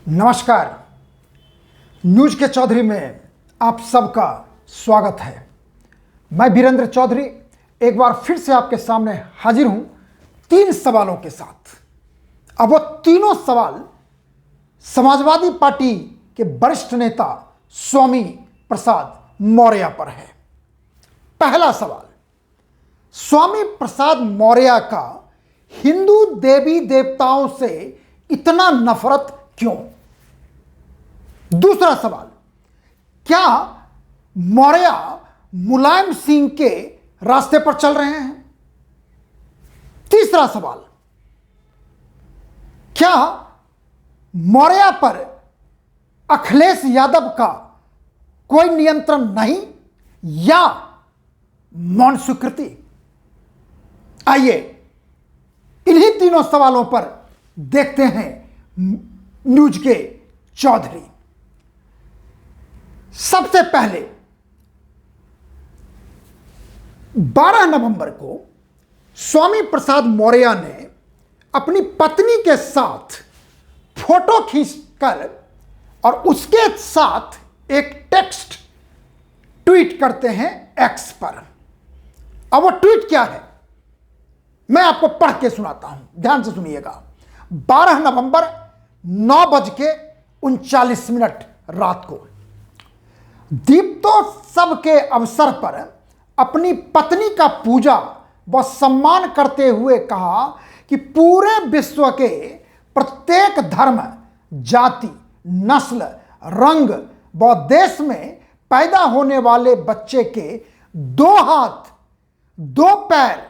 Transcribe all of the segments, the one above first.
नमस्कार। न्यूज के चौधरी में आप सबका स्वागत है। मैं वीरेंद्र चौधरी एक बार फिर से आपके सामने हाजिर हूं 3 सवालों के साथ। अब वो तीनों सवाल समाजवादी पार्टी के वरिष्ठ नेता स्वामी प्रसाद मौर्य पर है। पहला सवाल, स्वामी प्रसाद मौर्य का हिंदू देवी देवताओं से इतना नफरत क्यों? दूसरा सवाल, क्या मौर्य मुलायम सिंह के रास्ते पर चल रहे हैं? तीसरा सवाल, क्या मौर्य पर अखिलेश यादव का कोई नियंत्रण नहीं या मौन स्वीकृति? आइए इन्हीं तीनों सवालों पर देखते हैं न्यूज के चौधरी। सबसे पहले 12 नवंबर को स्वामी प्रसाद मौर्य ने अपनी पत्नी के साथ फोटो खींचकर और उसके साथ एक टेक्स्ट ट्वीट करते हैं एक्स पर। अब वो ट्वीट क्या है मैं आपको पढ़ के सुनाता हूं, ध्यान से सुनिएगा। 12 नवंबर 9:39 रात को दीपोत्सव के अवसर पर अपनी पत्नी का पूजा व सम्मान करते हुए कहा कि पूरे विश्व के प्रत्येक धर्म, जाति, नस्ल, रंग व देश में पैदा होने वाले बच्चे के 2 हाथ, 2 पैर,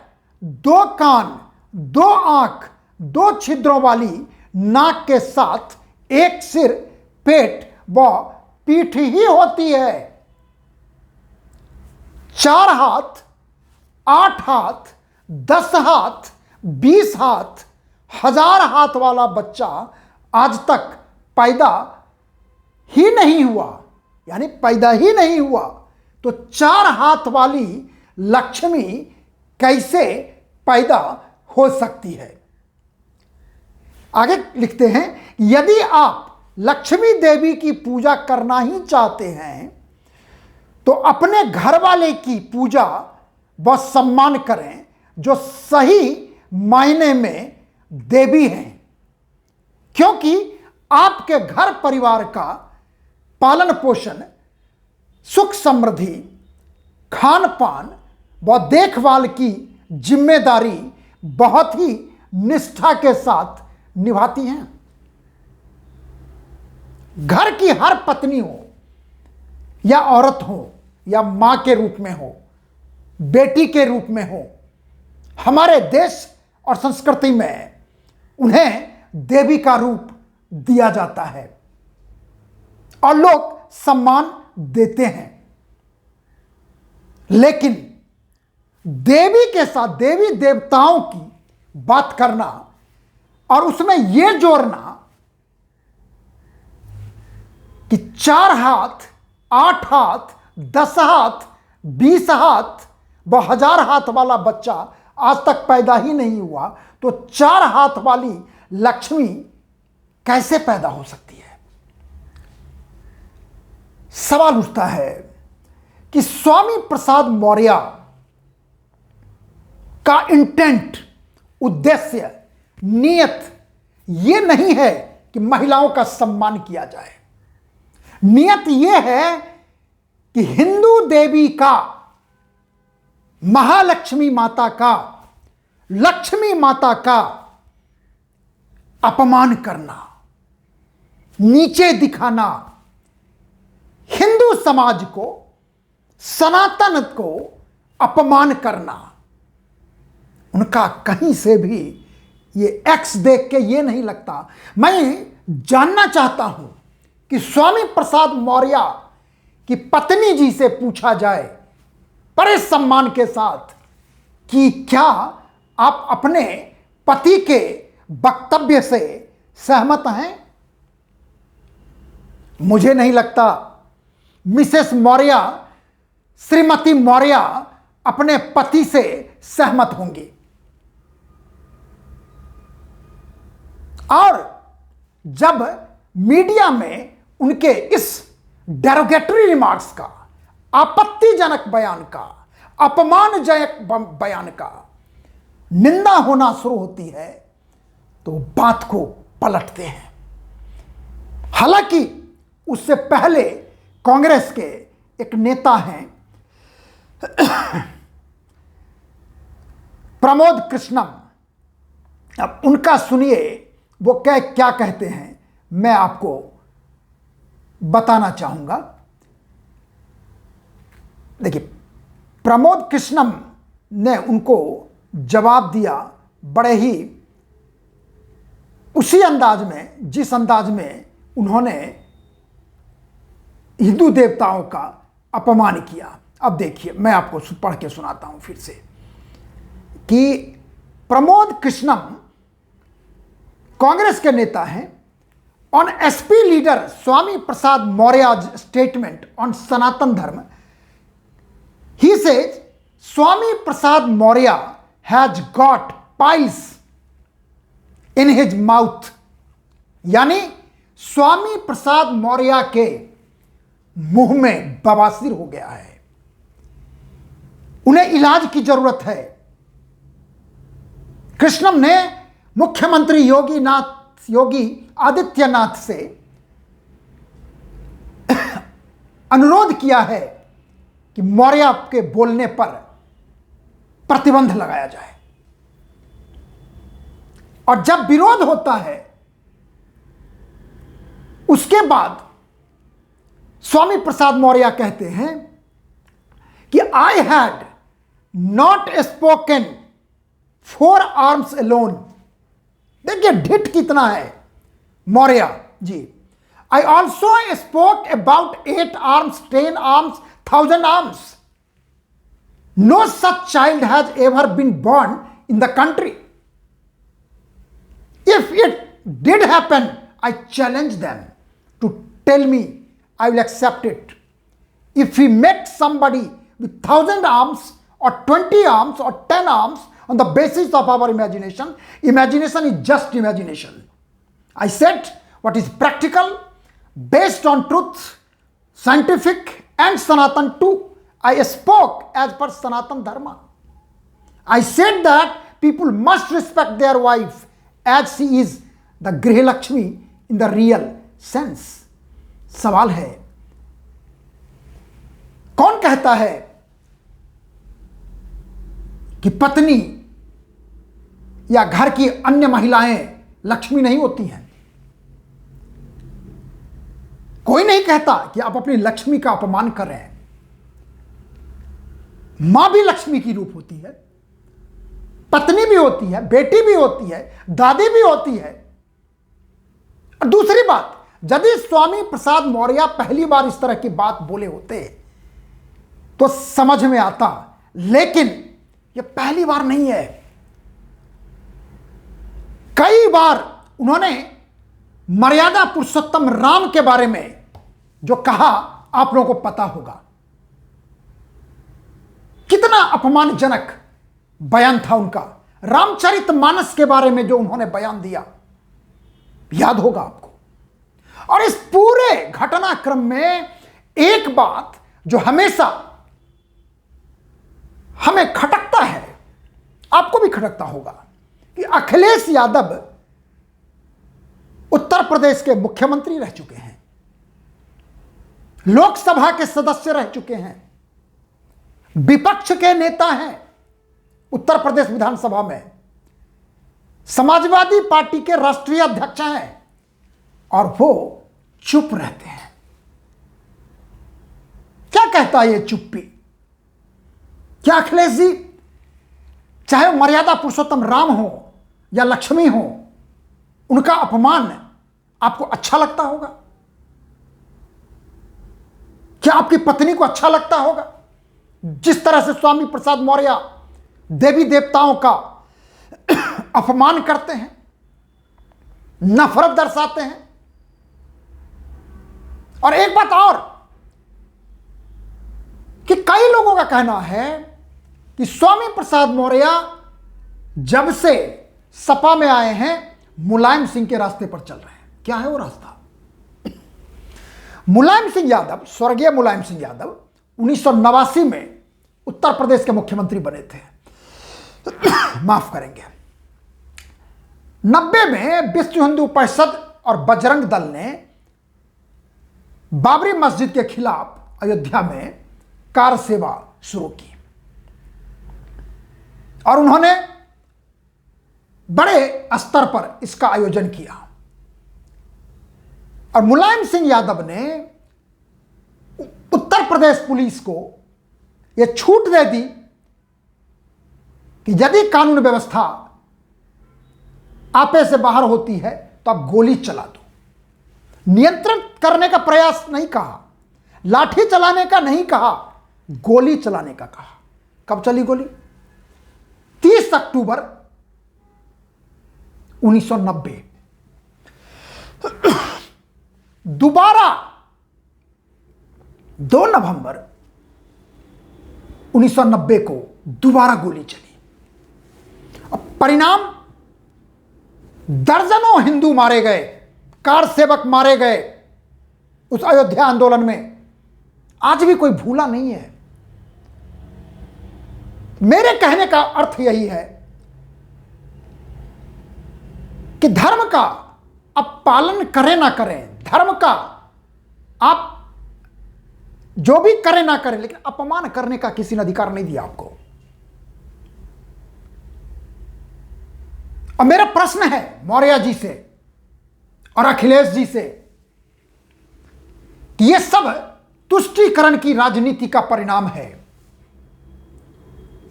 2 कान, 2 आंख, 2 छिद्रों वाली नाक के साथ एक सिर, पेट व पीठ ही होती है। 4 हाथ, 8 हाथ, 10 हाथ, 20 हाथ, 1000 हाथ वाला बच्चा आज तक पैदा ही नहीं हुआ, यानी पैदा ही नहीं हुआ, तो 4 हाथ वाली लक्ष्मी कैसे पैदा हो सकती है? आगे लिखते हैं, यदि आप लक्ष्मी देवी की पूजा करना ही चाहते हैं तो अपने घर वाले की पूजा व सम्मान करें जो सही मायने में देवी हैं, क्योंकि आपके घर परिवार का पालन पोषण, सुख समृद्धि, खान पान व देखभाल की जिम्मेदारी बहुत ही निष्ठा के साथ निभाती हैं। घर की हर पत्नी हो या औरत हो या मां के रूप में हो, बेटी के रूप में हो, हमारे देश और संस्कृति में उन्हें देवी का रूप दिया जाता है और लोग सम्मान देते हैं। लेकिन देवी के साथ देवी देवताओं की बात करना और उसमें यह जोड़ना कि 4 हाथ, 8 हाथ, 10 हाथ, 20 हाथ व 1000 हाथ वाला बच्चा आज तक पैदा ही नहीं हुआ, तो 4 हाथ वाली लक्ष्मी कैसे पैदा हो सकती है? सवाल उठता है कि स्वामी प्रसाद मौर्य का इंटेंट, उद्देश्य, नियत यह नहीं है कि महिलाओं का सम्मान किया जाए। नियत यह है कि हिंदू देवी का, महालक्ष्मी माता का, लक्ष्मी माता का अपमान करना, नीचे दिखाना, हिंदू समाज को, सनातन को अपमान करना। उनका कहीं से भी ये एक्स देख के ये नहीं लगता। मैं जानना चाहता हूं कि स्वामी प्रसाद मौर्य की पत्नी जी से पूछा जाए बड़े सम्मान के साथ कि क्या आप अपने पति के वक्तव्य से सहमत हैं? मुझे नहीं लगता मिसेस मौर्य, श्रीमती मौर्य अपने पति से सहमत होंगी। और जब मीडिया में उनके इस डेरोगेटरी रिमार्क्स का, आपत्तिजनक बयान का, अपमानजनक बयान का निंदा होना शुरू होती है तो बात को पलटते हैं। हालांकि उससे पहले कांग्रेस के एक नेता हैं प्रमोद कृष्णम, अब उनका सुनिए वो क्या कहते हैं, मैं आपको बताना चाहूंगा। देखिए, प्रमोद कृष्णम ने उनको जवाब दिया बड़े ही उसी अंदाज में जिस अंदाज में उन्होंने हिंदू देवताओं का अपमान किया। अब देखिए, मैं आपको पढ़ के सुनाता हूं फिर से कि प्रमोद कृष्णम कांग्रेस के नेता हैं। On SP leader Swami Prasad Maurya statement on Sanatan Dharma, he says Swami Prasad Maurya has got piles in his mouth, यानी स्वामी प्रसाद मौर्य के मुंह में बवासीर हो गया है, उन्हें इलाज की जरूरत है। कृष्णम ने मुख्यमंत्री योगी आदित्यनाथ से अनुरोध किया है कि मौर्य के बोलने पर प्रतिबंध लगाया जाए, और जब विरोध होता है उसके बाद स्वामी प्रसाद मौर्य कहते हैं कि I had not spoken for arms alone. देखिए ढिठ कितना है Maurya ji. I also spoke about 8 arms, 10 arms, 1000 arms. No such child has ever been born in the country. If it did happen, I challenge them to tell me, I will accept it. If we met somebody with 1000 arms or 20 arms or 10 arms on the basis of our imagination, imagination is just imagination. I said what is practical, based on truth, scientific and Sanatan too. I spoke as per Sanatan Dharma. I said that people must respect their wife as she is the Griha Lakshmi in the real sense. सवाल है, कौन कहता है कि पत्नी या घर की अन्य महिलाएं लक्ष्मी नहीं होती हैं? कोई नहीं कहता कि आप अपनी लक्ष्मी का अपमान कर रहे हैं। मां भी लक्ष्मी की रूप होती है, पत्नी भी होती है, बेटी भी होती है, दादी भी होती है। और दूसरी बात, यदि स्वामी प्रसाद मौर्य पहली बार इस तरह की बात बोले होते तो समझ में आता, लेकिन यह पहली बार नहीं है। कई बार उन्होंने मर्यादा पुरुषोत्तम राम के बारे में जो कहा आप लोगों को पता होगा, कितना अपमानजनक बयान था उनका। रामचरितमानस के बारे में जो उन्होंने बयान दिया, याद होगा आपको। और इस पूरे घटनाक्रम में एक बात जो हमेशा हमें खटकता है, आपको भी खटकता होगा, कि अखिलेश यादव उत्तर प्रदेश के मुख्यमंत्री रह चुके हैं, लोकसभा के सदस्य रह चुके हैं, विपक्ष के नेता हैं उत्तर प्रदेश विधानसभा में, समाजवादी पार्टी के राष्ट्रीय अध्यक्ष हैं, और वो चुप रहते हैं। क्या कहता है ये चुप्पी? क्या अखिलेश जी, चाहे मर्यादा पुरुषोत्तम राम हो या लक्ष्मी हो, उनका अपमान आपको अच्छा लगता होगा? क्या आपकी पत्नी को अच्छा लगता होगा जिस तरह से स्वामी प्रसाद मौर्य देवी देवताओं का अपमान करते हैं, नफरत दर्शाते हैं? और एक बात और, कि कई लोगों का कहना है कि स्वामी प्रसाद मौर्य जब से सपा में आए हैं मुलायम सिंह के रास्ते पर चल रहे हैं। क्या है वो रास्ता? मुलायम सिंह यादव, स्वर्गीय मुलायम सिंह यादव 1989 में उत्तर प्रदेश के मुख्यमंत्री बने थे। माफ करेंगे, 90 में विश्व हिंदू परिषद और बजरंग दल ने बाबरी मस्जिद के खिलाफ अयोध्या में कार सेवा शुरू की और उन्होंने बड़े स्तर पर इसका आयोजन किया। और मुलायम सिंह यादव ने उत्तर प्रदेश पुलिस को यह छूट दे दी कि यदि कानून व्यवस्था आपे से बाहर होती है तो आप गोली चला दो। नियंत्रण करने का प्रयास नहीं कहा, लाठी चलाने का नहीं कहा, गोली चलाने का कहा। कब चली गोली? 30 अक्टूबर 1990। दोबारा 2 नवंबर 1990 को दोबारा गोली चली। अब परिणाम, दर्जनों हिंदू मारे गए, कार सेवक मारे गए उस अयोध्या आंदोलन में। आज भी कोई भूला नहीं है। मेरे कहने का अर्थ यही है कि धर्म का आप पालन करें ना करें, धर्म का आप जो भी करें ना करें, लेकिन अपमान करने का किसी ने अधिकार नहीं दिया आपको। और मेरा प्रश्न है मौर्य जी से और अखिलेश जी से कि यह सब तुष्टीकरण की राजनीति का परिणाम है।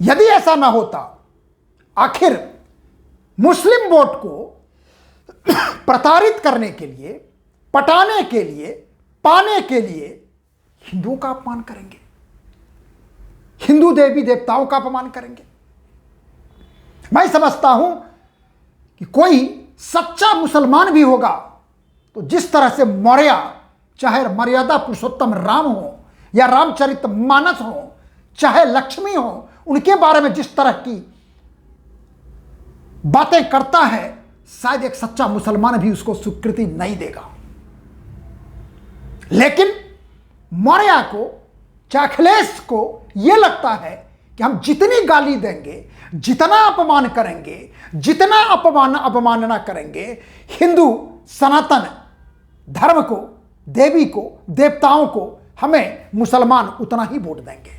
यदि ऐसा ना होता, आखिर मुस्लिम वोट को प्रताड़ित करने के लिए, पटाने के लिए, पाने के लिए हिंदुओं का अपमान करेंगे, हिंदू देवी देवताओं का अपमान करेंगे। मैं समझता हूं कि कोई सच्चा मुसलमान भी होगा तो जिस तरह से मौर्य, चाहे मर्यादा पुरुषोत्तम राम हो या रामचरितमानस हो, चाहे लक्ष्मी हो, उनके बारे में जिस तरह की बातें करता है, शायद एक सच्चा मुसलमान भी उसको स्वीकृति नहीं देगा। लेकिन मौर्य को, चाहे अखिलेश को यह लगता है कि हम जितनी गाली देंगे, जितना अपमान करेंगे, जितना अवमानना करेंगे, हिंदू सनातन धर्म को, देवी को, देवताओं को, हमें मुसलमान उतना ही वोट देंगे।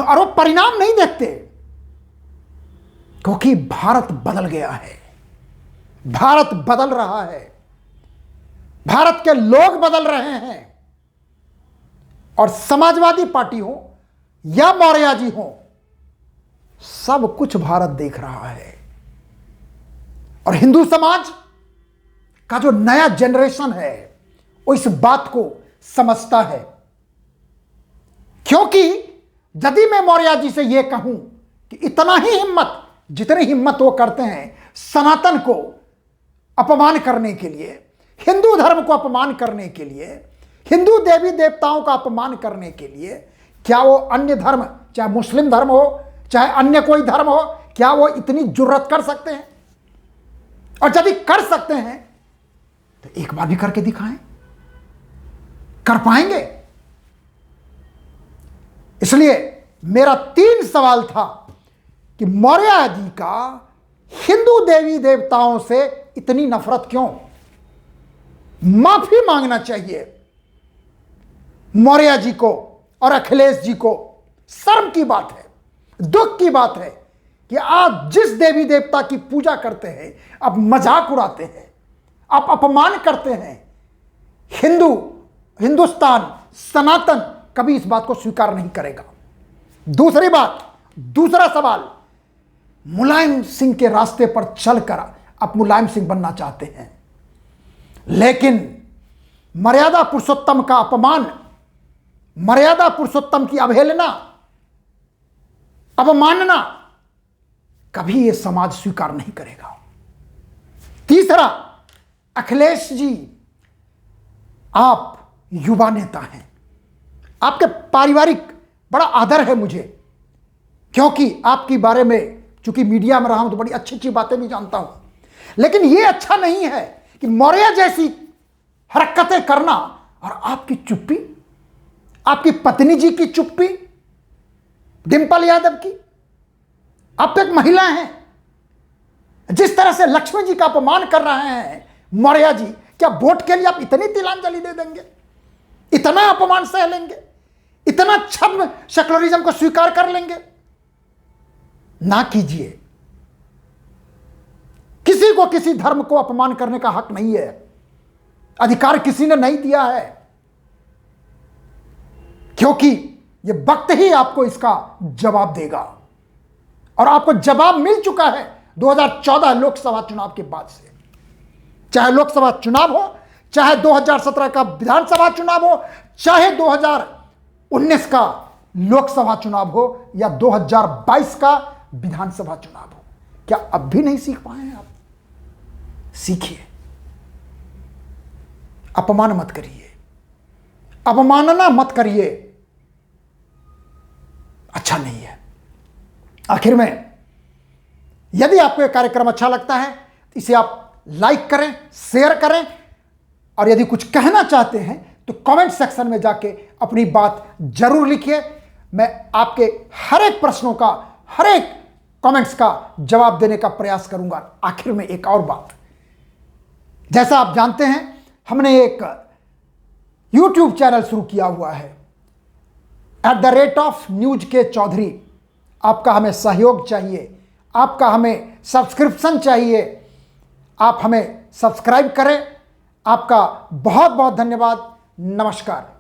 और वो परिणाम नहीं देखते, क्योंकि भारत बदल गया है, भारत बदल रहा है, भारत के लोग बदल रहे हैं। और समाजवादी पार्टी हो या मौर्य जी हो, सब कुछ भारत देख रहा है। और हिंदू समाज का जो नया जनरेशन है वो इस बात को समझता है। क्योंकि यदि मैं मौर्य जी से यह कहूं कि इतना ही हिम्मत, जितनी हिम्मत वो करते हैं सनातन को अपमान करने के लिए, हिंदू धर्म को अपमान करने के लिए, हिंदू देवी देवताओं का अपमान करने के लिए, क्या वो अन्य धर्म, चाहे मुस्लिम धर्म हो, चाहे अन्य कोई धर्म हो, क्या वो इतनी जुर्रत कर सकते हैं? और यदि कर सकते हैं तो एक बार भी करके दिखाएं। कर पाएंगे? इसलिए मेरा 3 सवाल था कि मौर्य जी का हिंदू देवी देवताओं से इतनी नफरत क्यों? माफी मांगना चाहिए मौर्य जी को और अखिलेश जी को। शर्म की बात है, दुख की बात है कि आप जिस देवी देवता की पूजा करते हैं, आप मजाक उड़ाते हैं, आप अपमान करते हैं। हिंदुस्तान, सनातन कभी इस बात को स्वीकार नहीं करेगा। दूसरी बात, दूसरा सवाल, मुलायम सिंह के रास्ते पर चलकर आप मुलायम सिंह बनना चाहते हैं, लेकिन मर्यादा पुरुषोत्तम का अपमान, मर्यादा पुरुषोत्तम की अवहेलना, अवमानना कभी यह समाज स्वीकार नहीं करेगा। तीसरा, अखिलेश जी, आप युवा नेता हैं, आपके पारिवारिक बड़ा आदर है मुझे, क्योंकि आपके बारे में चूंकि मीडिया में रहा हूं तो बड़ी अच्छी अच्छी बातें भी जानता हूं। लेकिन यह अच्छा नहीं है कि मौर्य जैसी हरकतें करना और आपकी चुप्पी, आपकी पत्नी जी की चुप्पी, डिंपल यादव की। आप तो एक महिला हैं। जिस तरह से लक्ष्मी जी का अपमान कर रहे हैं मौर्य जी, क्या वोट के लिए आप इतनी तिलांजलि दे देंगे? इतना अपमान सह लेंगे? इतना छद्म सेक्युलरिज्म को स्वीकार कर लेंगे? ना कीजिए। किसी को किसी धर्म को अपमान करने का हक नहीं है, अधिकार किसी ने नहीं दिया है, क्योंकि यह वक्त ही आपको इसका जवाब देगा। और आपको जवाब मिल चुका है 2014 लोकसभा चुनाव के बाद से। चाहे लोकसभा चुनाव हो, चाहे 2017 का विधानसभा चुनाव हो, चाहे 2019 का लोकसभा चुनाव हो, या 2022 का विधानसभा चुनाव हो। क्या अब भी नहीं सीख पाए हैं आप? सीखिए। अपमान मत करिए, अवमानना मत करिए, अच्छा नहीं है। आखिर में यदि आपको यह कार्यक्रम अच्छा लगता है तो इसे आप लाइक करें, शेयर करें, और यदि कुछ कहना चाहते हैं तो कमेंट सेक्शन में जाके अपनी बात जरूर लिखिए। मैं आपके हर एक प्रश्नों का, हर एक कमेंट्स का जवाब देने का प्रयास करूंगा। आखिर में एक और बात, जैसा आप जानते हैं हमने एक YouTube चैनल शुरू किया हुआ है @न्यूज के चौधरी। आपका हमें सहयोग चाहिए, आपका हमें सब्सक्रिप्शन चाहिए। आप हमें सब्सक्राइब करें। आपका बहुत बहुत धन्यवाद। नमस्कार।